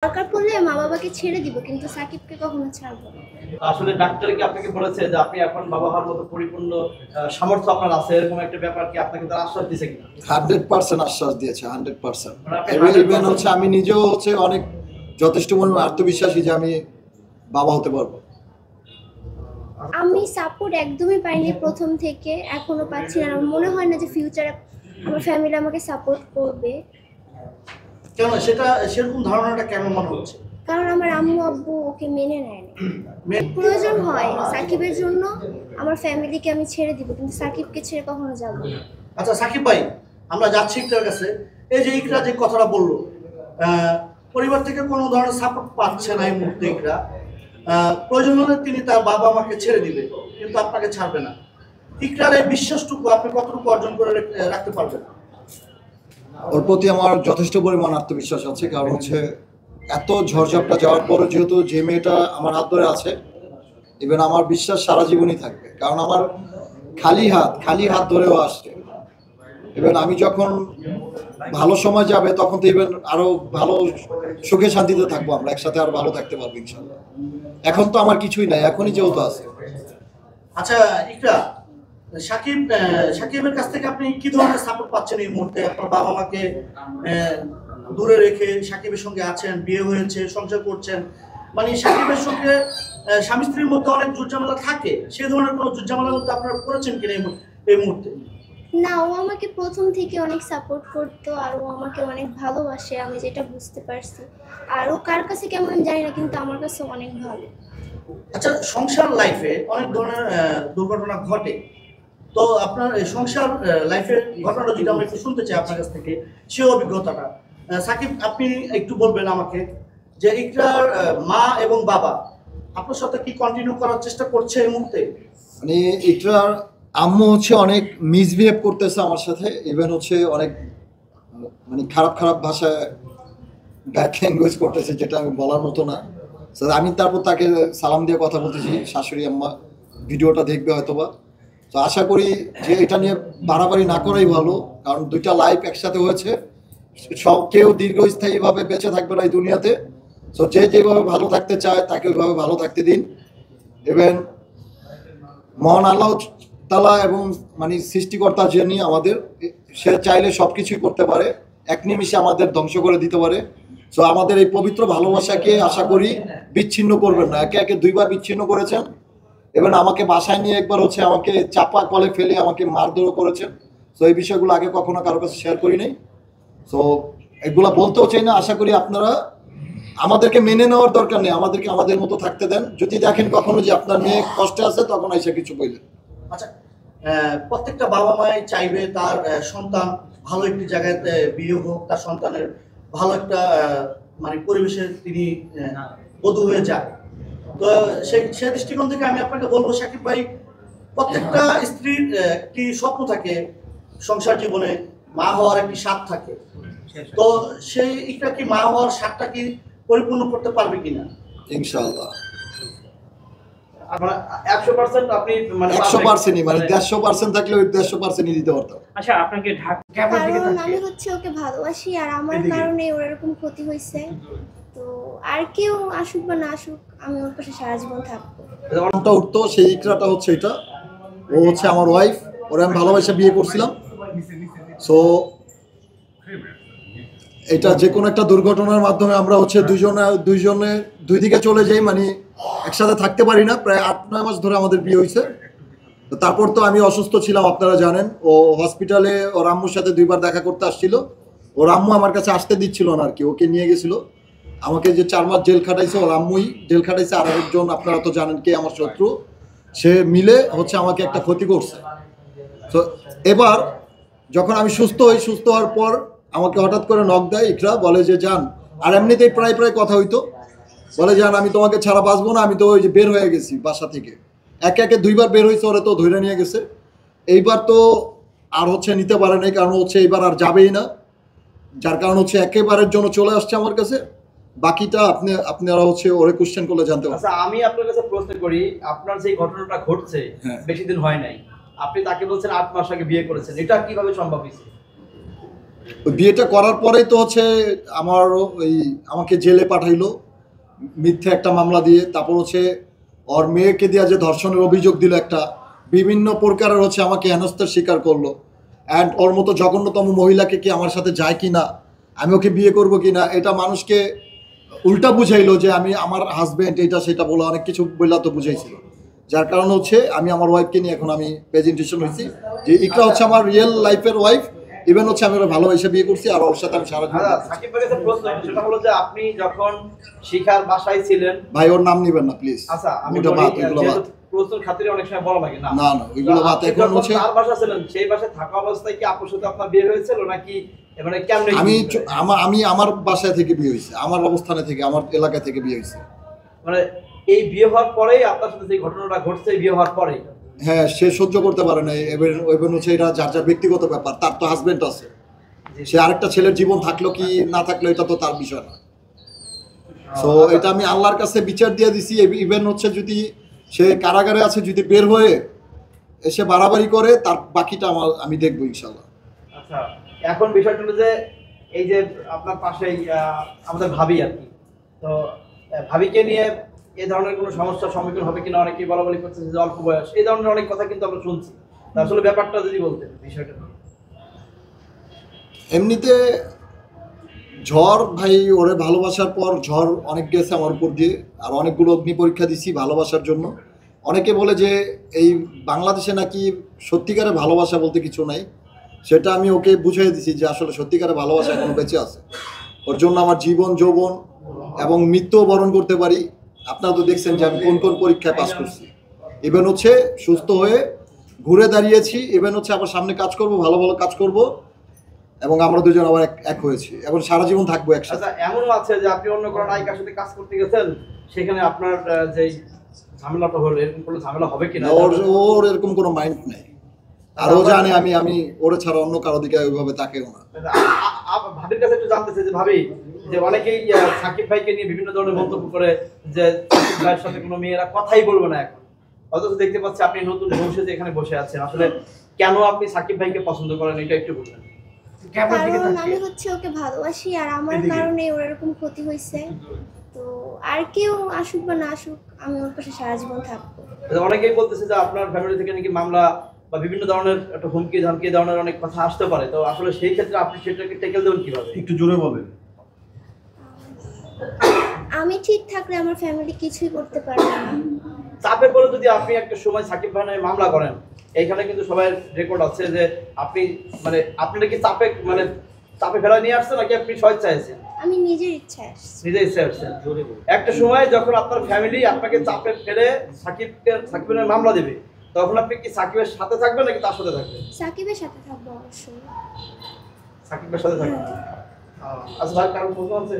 দরকার পড়লে মা-বাবাকে ছেড়ে দিব, কিন্তু সাকিবকে কখনো ছাড়বো না। আসলে ডাক্তার কি আপনাকে বলেছে যে আপনি এখন বাবা হওয়ার মতো পরিপূর্ণ সামর্থ্য আপনার আছে, এরকম একটা ব্যাপার কি আপনাকে তারা আশ্বাস দিয়েছে কিনা? 100% আশ্বাস দিয়েছে, 100%। মানে আপনি ইভেন হচ্ছে আমি নিজেও হচ্ছে অনেক যথেষ্ট পরিমাণ আত্মবিশ্বাসী যে আমি বাবা হতে পারবো। আমি সাপোর্ট একদমই পাইনি প্রথম থেকে, এখনো পাচ্ছি না। আমার মনে হয় না যে ফিউচারে আমার ফ্যামিলি আমাকে সাপোর্ট করবে, কেন সেটা সেরকম ধারণাটা কেন মনে হচ্ছে? কারণ আমার আম্মু আব্বু ওকে মেনে নেয় না। প্রয়োজন হয় সাকিবের জন্য আমার ফ্যামিলিকে আমি ছেড়ে দিব, কিন্তু সাকিবকে ছেড়ে কখনো যাব না। আচ্ছা সাকিব ভাই, আমরা যাচ্ছি ইকরার কাছে। এই যে ইকরা যে কথাটা বললো, পরিবার থেকে কোনো ধরনের সাপোর্ট পাচ্ছে না এই মুহূর্তে ইকরা। প্রয়োজন হলে তিনি তার বাবা মাকে ছেড়ে দিবে, কিন্তু আপনাকে ছাড়বে না। ইকরার এই বিশ্বাসটুকু আপনি কতটুকু অর্জন করে রাখতে পারবেন? ওর প্রতি আমার যথেষ্ট পরিমাণ আত্মবিশ্বাস আছে, কারণ হচ্ছে এত ঝড়ঝাপটা যাওয়ার পরে যেহেতু যে মেয়েটা আমার হাত ধরে আছে, ইভেন আমার বিশ্বাস সারা জীবনই থাকবে। কারণ আমার খালি হাত ধরেও আসছে। ইভেন আমি যখন ভালো সময় যাবে তখন তো ইভেন আরো ভালো সুখে শান্তিতে থাকবো, আমরা একসাথে আরো ভালো থাকতে পারবো ইনশাল্লাহ। এখন তো আমার কিছুই নাই, এখনই যেহেতু আছে। আচ্ছা ইকরা, সাকিবের কাছ থেকে আপনি কি ধরনের সাপোর্ট পাচ্ছেন এই মুহূর্তে? আপনার বাবা মাকে দূরে রেখে সাকিবের সঙ্গে আছেন, বিয়ে হয়েছে, সংসার করছেন, মানে সাকিবের সঙ্গে স্বামী স্ত্রীর মধ্যে অনেক ঝুটঝামেলা থাকে, সেই ধরনের কোনো ঝুটঝামেলার মধ্যে আপনারা পড়েছেন কিনা এই মুহূর্তে? না, ও আমাকে প্রথম থেকে অনেক সাপোর্ট করতো, আর ও আমাকে অনেক ভালোবাসে, আমি যেটা বুঝতে পারছি। আর ও কার কাছে কেমন জানি না, কিন্তু আমার কাছে অনেক ভালো। আচ্ছা, সংসার লাইফে অনেক ধরনের দুর্ঘটনা ঘটে, তো আপনার এই সংসার লাইফের ঘটনাটা যদি আমরা একটু শুনতে চাই আপনার কাছ থেকে, সেই অভিজ্ঞতাটা সাকিব আপনি একটু বলবেন আমাকে, যে ইকরার মা এবং বাবা আপনার সাথে কি কন্টিনিউ করার চেষ্টা করছে এই মুহূর্তে? মানে ইকরার আম্মু হচ্ছে অনেক মিসবিহেভ করতেছে আমার সাথে, ইভেন হচ্ছে অনেক মানে খারাপ ভাষায় ব্যাড ল্যাঙ্গুয়েজ করতেছে, যেটা আমি বলার মতো না। আমি তারপর তাকে সালাম দিয়ে কথা বলতেছি, শাশুড়ি আম্মা ভিডিওটা দেখবে হয়তোবা। তো আশা করি যে এটা নিয়ে বাড়াবাড়ি না করাই ভালো, কারণ দুইটা লাইফ একসাথে হয়েছে। কেউ দীর্ঘস্থায়ীভাবে বেঁচে থাকবে না এই দুনিয়াতে। তো যে যেভাবে ভালো থাকতে চায় তাকে ওইভাবে ভালো থাকতে দিন। এবং মহান আল্লাহ তাআলা এবং মানে সৃষ্টিকর্তা যিনি আমাদের, সে চাইলে সব কিছুই করতে পারে, এক নিমিষে আমাদের ধ্বংস করে দিতে পারে। সো আমাদের এই পবিত্র ভালোবাসাকে আশা করি বিচ্ছিন্ন করবেন না। একে একে দুইবার বিচ্ছিন্ন করেছেন, এবং আমাকে বাসায় নিয়ে একবার হচ্ছে আমাকে চাপা কলে ফেলে আমাকে মারধরও করেছেন। সো এই বিষয়গুলো আগে কখনো কারো কাছে শেয়ার করি নাই। সো এগুলা বলতেও চাই না। আশা করি আপনারা আমাদেরকে মেনে নেওয়ার দরকার নেই, আমাদেরকে আমাদের মতো থাকতে দেন। যদি দেখেন কখনো যে আপনার মেয়ে কষ্টে আছে, তখন এসে কিছু বললেন। আচ্ছা, প্রত্যেকটা বাবা মাই চাইবে তার সন্তান ভালো একটি জায়গায় বিয়ে হোক, তার সন্তানের ভালো একটা মানে পরিবেশে তিনি বধূ হয়ে যায়। তো সেই দৃষ্টিকোণ থেকে আমি আপনাকে বলবো সাকিব ভাই, প্রত্যেকটা স্ত্রীর একটি স্বপ্ন থাকে সংসার জীবনে, মা হওয়ার একটি স্বাদ থাকে। তো সেই এটা কি মা হওয়ার স্বাদটা কি পরিপূর্ণ করতে পারবে কিনা? ইনশাআল্লাহ 100% আপনি মানে 100%ই, মানে 150% থাকলে ওই 150%ই দিতে পারতাম। আচ্ছা, আপনাকে কারণ আমি হচ্ছে ওকে ভালোবাসি, আর আমার কারণে ওর এরকম ক্ষতি হয়েছে। তো আর কেউ আসুক বা না আসুক, আমি ওর পাশে সারা জীবন থাকবো। নামটা উঠতো, সেই ইকরাটা হচ্ছে এটা। ও হচ্ছে আমার ওয়াইফ, ওরা আমি ভালোবাসা বিয়ে করছিলাম। সো এটা যে কোনো একটা দুর্ঘটনার মাধ্যমে আমরা হচ্ছে দুইজনে দুই দিকে চলে যাই, মানে একসাথে থাকতে পারি না। প্রায় 8-9 মাস ধরে আমাদের বিয়ে হয়েছে। তো তারপর তো আমি অসুস্থ ছিলাম, আপনারা জানেন। ও হসপিটালে ওর আম্মুর সাথে 2বার দেখা করতে আসছিল। ওর আম্মু আমার কাছে আসতে দিচ্ছিল না আর কি, ওকে নিয়ে গেছিল। আমাকে যে 4 মাস জেল খাটাইছে ওর আম্মুই জেল খাটাইছে, আর একজন আপনারা তো জানেন কে আমার শত্রু, সে মিলে হচ্ছে আমাকে একটা ক্ষতি করছে। তো এবার যখন আমি সুস্থ হওয়ার পর আমাকে হঠাৎ করে নক দেয় ইকরা, বলে যে যান, আর এমনিতেই প্রায় কথা হইতো, বলে যান আমি তোমাকে ছাড়া বাঁচবো না। আমি তো ওই যে বের হয়ে গেছি বাসা থেকে, একে একে 2বার বের হয়েছে, ওরা তো ধরে নিয়ে গেছে। এইবার তো আর হচ্ছে নিতে পারে নাই, কারণ হচ্ছে এইবার আর যাবেই না, যার কারণ হচ্ছে একেবারের জন্য চলে আসছে আমার কাছে। বাকিটা আপনারা হচ্ছে ওরে কোশ্চেন করলে জানতে পারবেন। আচ্ছা, আমি আপনার কাছে প্রশ্ন করি, আপনার যে ঘটনাটা ঘটছে বেশি দিন হয় নাই, আপনি তাকে বলছেন 8 মাস আগে বিয়ে করেছেন, এটা কিভাবে সম্ভব হয়েছে? ওই বিয়েটা করার পরেই তো হচ্ছে আমার ওই আমাকে জেলে পাঠাইলো মিথ্যে একটা মামলা দিয়ে। তারপর হচ্ছে ওর মেয়েকে দিয়ে যে ধর্ষণের অভিযোগ দিল একটা, বিভিন্ন প্রকারের হচ্ছে আমাকে হেনস্থার শিকার করলো। অ্যান্ড ওর মতো জঘন্যতম মহিলাকে কি আমার সাথে যায় কি না, আমি ওকে বিয়ে করবো কি না, এটা মানুষকে উল্টা বুঝাইলো যে আমি আমার হাজব্যান্ড এটা সেটা বলে অনেক কিছু বললা তো বুঝাইছিল। যার কারণে হচ্ছে আমি আমার ওয়াইফকে নিয়ে এখন আমি প্রেজেন্টেশন হয়েছি যে ইকরা হচ্ছে আমার রিয়েল লাইফের ওয়াইফ। ইভেন হচ্ছে আমি ওরা ভালোবেসে বিয়ে করছি আর ওর সাথে আমি সারা জীবন থাকছি। সাকিব ভাইয়ের কাছে প্রশ্ন, সেটা হলো যে আপনি যখন শিখার বাসায় ছিলেন, ভাই ওর নাম নিবেন না প্লিজ। আচ্ছা আমি ওটা বলি, বাদ, ওইগুলো বাদ। যেহেতু প্রশ্নের খাতিরে অনেক সময় বলা লাগে না, না না ওইগুলো বাদ। আপনি এখন যখন হচ্ছে তার বাসা ছিলেন, সেই বাসায় থাকা অবস্থায় কি আপুর সাথে আপনার বিয়ে হয়েছিল নাকি মানে কেমনে? আমি আমার বাসায় থেকে বিয়ে হয়েছে, আমার অবস্থানে থেকে, আমার এলাকা থেকে বিয়ে হয়েছে। মানে এই বিয়ে হওয়ার পরেই আপনার সাথে যে ঘটনাটা ঘটছে, বিয়ে হওয়ার পরেই? হ্যাঁ, সে সহ্য করতে পারে না। এবার হচ্ছে এটা যার যার ব্যক্তিগত ব্যাপার। তার তো হাজবেন্ড আছে, সে আরেকটা ছেলের জীবন থাকলো কি না থাকলো এটা তো তার বিষয় না। তো এটা আমি আল্লাহর কাছে বিচার দিয়ে দিছি। ইভেন হচ্ছে যদি সে কারাগারে আছে, যদি বের হয়ে এসে বাড়াবাড়ি করে, তার বাকিটা আমি দেখবো ইনশাল্লাহ। আচ্ছা, এখন বিষয়টা হলো যে এই যে আপনার পাশেই আমাদের ভাবি আর কি, তো ভাবিকে নিয়ে এই ধরনের কোনো সমস্যার সম্মুখীন হবে কিনা অনেকেই বলা বলি করছে যে অল্প বয়স, এই ধরনের অনেক কথা কিন্তু আমরা শুনছি। তা আসলে ব্যাপারটা যদি বলতেন বিষয়টা। এমনিতে ঝড় ভাই ওরে ভালোবাসার পর ঝড় অনেক গেছে আমার উপর দিয়ে, আর অনেকগুলো অগ্নি পরীক্ষা দিছি ভালোবাসার জন্য। অনেকে বলে যে এই বাংলাদেশে নাকি সত্যিকারের ভালোবাসা বলতে কিছু নাই, সেটা আমি ওকে বুঝিয়ে দিছি যে আসলে সত্যিকারের ভালোবাসা এখনো বেঁচে আছে। ওর জন্য আমার জীবন যৌবন এবং মৃত্যুও বরণ করতে পারি। আপনারা তো দেখছেন যে আমি কোন কোন পরীক্ষায় পাস করছি। ইভেন হচ্ছে সুস্থ হয়ে ঘুরে দাঁড়িয়েছি, ইভেন হচ্ছে আবার সামনে কাজ করব, ভালো ভালো কাজ করব, এবং আমরা দুজন আবার এক হয়েছি এবং সারা জীবন থাকবো একসাথে। আচ্ছা, এমনও আছে যে আপনি অন্য কোনো নায়িকার সাথে কাজ করতে গেছেন, সেখানে আপনার যে ঝামেলাটা হলো, এরকম কোনো ঝামেলা হবে কিনা? ওর এরকম কোনো মাইন্ড নেই, আর ও জানে আমি ওরে ছাড়া অন্য কারো দিকে ওইভাবে তাকেও না। ভাবির কাছে একটু জানতে চাই যে ভাবি, যে অনেকেই সাকিব ভাইকে নিয়ে বিভিন্ন ধরনের মন্তব্য করে যে সাকিব ভাইয়ের সাথে কোনো মেয়েরা কথাই বলবে না এখন, অথচ দেখতে পাচ্ছি আপনি নতুন বউ সেজে এখানে বসে আছেন। আসলে কেন আপনি সাকিব ভাইকে পছন্দ করেন, এটা একটু বলবেন। কারণ আমি হচ্ছে ওকে ভালোবাসি, আর আমার কারণে ওর এরকম ক্ষতি হয়েছে। তো আর কেউ আসুক বা না আসুক, আমি ওর পাশে সারা জীবন থাকবো। অনেকেই বলতেছে যে আপনার ফ্যামিলি থেকে নাকি মামলা বা বিভিন্ন ধরনের একটা হুমকি ধামকি ধরনের অনেক কথা আসতে পারে, তো আসলে সেই ক্ষেত্রে আপনি সেটাকে ট্যাকেল দেবেন কিভাবে? একটু জোরে বলেন। আমি ঠিক থাকলে আমার ফ্যামিলি কিছুই করতে পারবে না। চাপে পড়ে যদি আপনি একটা সময় সাকিব ভাই নামে মামলা করেন, এইখানে কিন্তু সবাই রেকর্ড আছে যে আপনি মানে আপনারা কি চাপে ফেলা নিয়ে আসছেন নাকি আপনি স্বেচ্ছায় আছেন? আমি নিজের ইচ্ছায় আসছি। নিজে ইচ্ছা আসছেন। একটা সময় যখন আপনার ফ্যামিলি আপনাকে চাপে ফেলে সাকিবের মামলা দেবে, তখন আপনি কি সাকিবের সাথে থাকবেন নাকি তার সাথে থাকবেন? সাকিবের সাথে থাকবো অবশ্যই। সাকিবের সাথে থাকবেন। আচ্ছা ভাই, কারণ প্রশ্ন আছে?